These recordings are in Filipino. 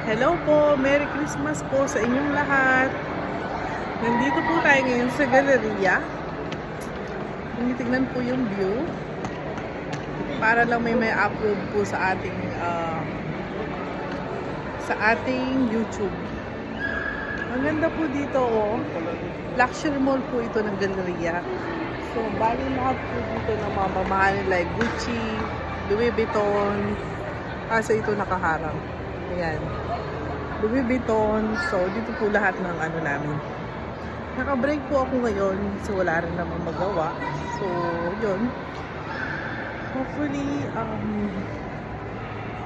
Hello po, Merry Christmas po sa inyong lahat. Nandito po tayo ngayon sa galleria. Tinitignan po yung view. Para lang may upload po sa ating YouTube. Ang ganda po dito, oh. Luxury mall po ito ng galleria. So, bali lahat po dito ng mga mamahalin like Gucci, Louis Vuitton. Kasi ito nakaharang. Ayan. Louis Vuitton. So, dito po lahat ng ano namin. Naka-break po ako ngayon. So, wala rin naman magawa. So, yun. Hopefully,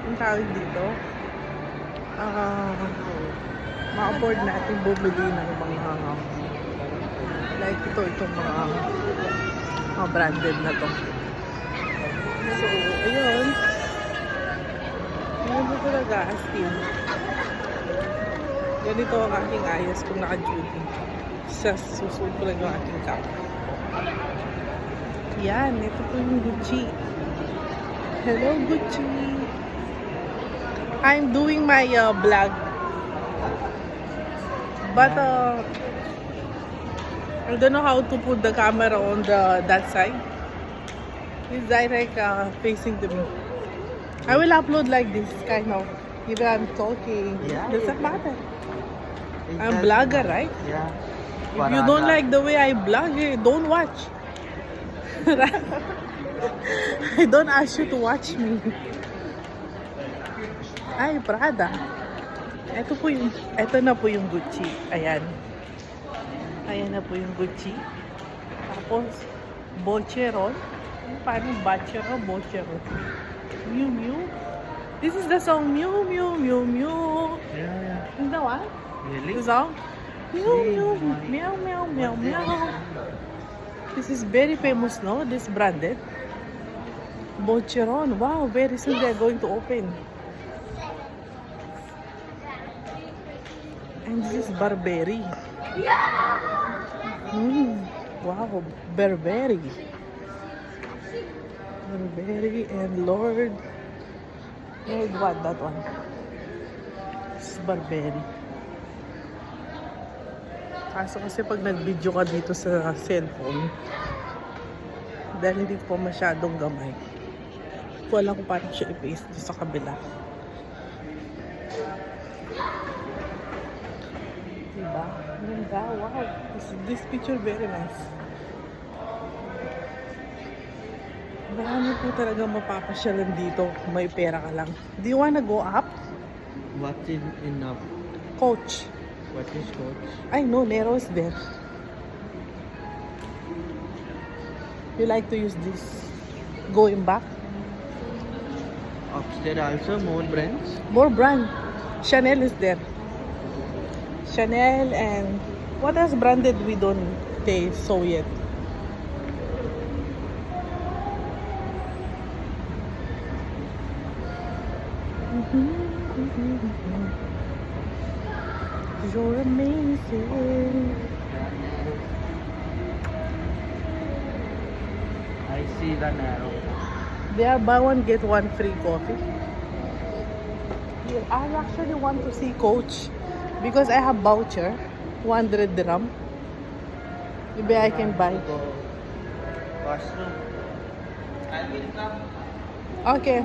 yung tawag dito, ma-afford natin bumili ng mga like itong mga branded na to. So, ayun. Ayun po talaga, as in. Ganito ang aking ayos kung naka-duty. Susuot ko lang yung aking cap. Yan, ito po yung Gucci. Hello, Gucci! I'm doing my vlog. But, I don't know how to put the camera on that side. It's direct facing to me. I will upload like this, kind of. Even I'm talking. Yeah, Doesn't matter. It I'm does vlogger, matter. right? Yeah. If you don't like the way I vlog, don't watch. I don't ask you to watch me. Ay, Prada. Ito na po yung Gucci. Ayan. Ayan na po yung Gucci. Tapos, Bocheron. Paano Bocheron? Bocheron. Mew Mew. This is the song Mew Mew Mew Mew. Yeah. Is that one? Really? The song? Meow, meow, meow, meow, meow, meow. This is very famous, no? This branded. Bocheron. Wow, very soon they're going to open. And this is Burberry. Wow, Burberry. Burberry and Lord what? That one. This is Burberry. Kaso kasi pag nag-video ka dito sa cellphone, dahil hindi po masyadong gamay, ko alam kung paano siya i-paste dito sa kabila. Diba? Ganda. Wow. This picture very nice. Marami po talaga mapapasyalan dito kung may pera ka lang. Do you wanna go up? What's in Coach. what is Coach? I know, Nero is there. You like to use this going back? Upstairs also more brands. More brand. Chanel is there. Chanel and what else branded we don't saw yet? You're amazing. I see the narrow. They are buy one get one free coffee. Yeah, I actually want to see Coach because I have voucher 100 dirham. Maybe I can buy. Washroom. I will come. Okay.